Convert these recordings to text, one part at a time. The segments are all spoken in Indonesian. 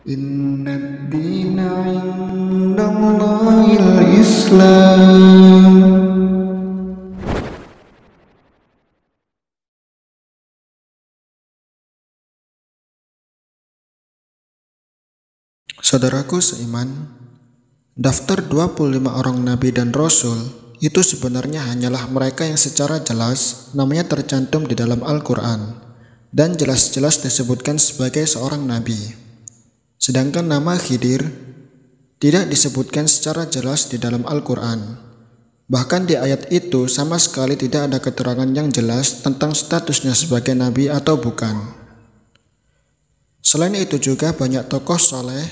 Inna ad-dina 'indallahil Islam. Saudaraku seiman, daftar 25 orang nabi dan rasul itu sebenarnya hanyalah mereka yang secara jelas namanya tercantum di dalam Al-Quran dan jelas-jelas disebutkan sebagai seorang nabi. Sedangkan nama Khidir tidak disebutkan secara jelas di dalam Al-Quran. Bahkan di ayat itu sama sekali tidak ada keterangan yang jelas tentang statusnya sebagai nabi atau bukan. Selain itu juga banyak tokoh soleh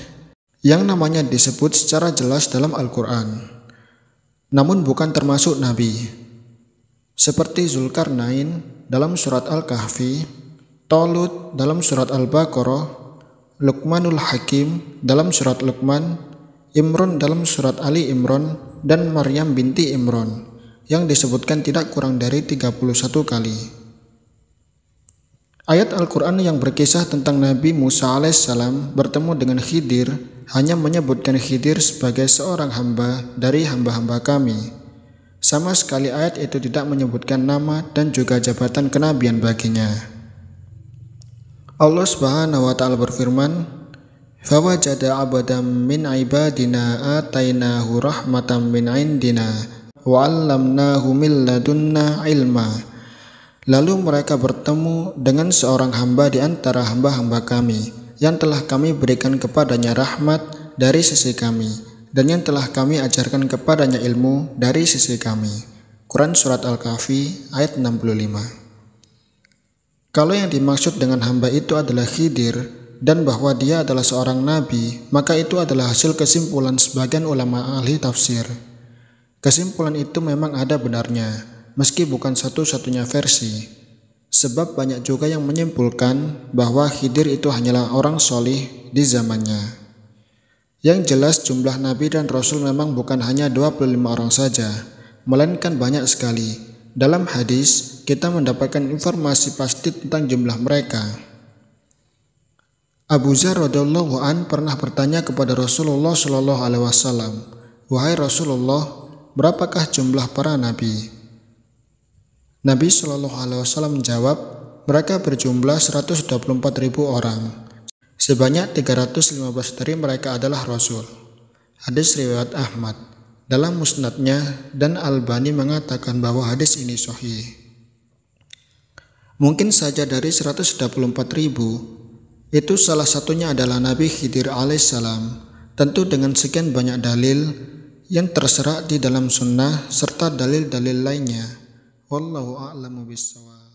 yang namanya disebut secara jelas dalam Al-Quran, namun bukan termasuk nabi. Seperti Zulkarnain dalam surat Al-Kahfi, Talut dalam surat Al-Baqarah, Luqmanul Hakim dalam surat Luqman, Imran dalam surat Ali Imran, dan Maryam binti Imran yang disebutkan tidak kurang dari 31 kali. Ayat Al-Quran yang berkisah tentang Nabi Musa alaihissalam bertemu dengan Khidir hanya menyebutkan Khidir sebagai seorang hamba dari hamba-hamba kami. Sama sekali ayat itu tidak menyebutkan nama dan juga jabatan kenabian baginya. Allah Subhanahu wa ta'ala berfirman, "Fawajada 'abdan min 'ibadina atainahu rahmatan min 'indina wa 'allamnahu min ladunna 'ilma." Lalu mereka bertemu dengan seorang hamba di antara hamba-hamba kami yang telah kami berikan kepadanya rahmat dari sisi kami dan yang telah kami ajarkan kepadanya ilmu dari sisi kami. Quran Surat Al-Kahfi ayat 65. Kalau yang dimaksud dengan hamba itu adalah Khidir dan bahwa dia adalah seorang nabi, maka itu adalah hasil kesimpulan sebagian ulama ahli tafsir. Kesimpulan itu memang ada benarnya, meski bukan satu-satunya versi. Sebab banyak juga yang menyimpulkan bahwa Khidir itu hanyalah orang solih di zamannya. Yang jelas jumlah nabi dan rasul memang bukan hanya 25 orang saja, melainkan banyak sekali. Dalam hadis, kita mendapatkan informasi pasti tentang jumlah mereka. Abu Dzar radhiyallahu an pernah bertanya kepada Rasulullah shallallahu alaihi wasallam, "Wahai Rasulullah, berapakah jumlah para nabi?" Nabi shallallahu alaihi wasallam menjawab, "Mereka berjumlah 124.000 orang. Sebanyak 315 dari mereka adalah rasul." Hadis riwayat Ahmad dalam musnadnya, dan Albani mengatakan bahwa hadis ini sahih. Mungkin saja dari 124.000 itu salah satunya adalah Nabi Khidir alaihissalam, tentu dengan sekian banyak dalil yang terserak di dalam sunnah serta dalil-dalil lainnya. Wallahu a'lamu bishawab.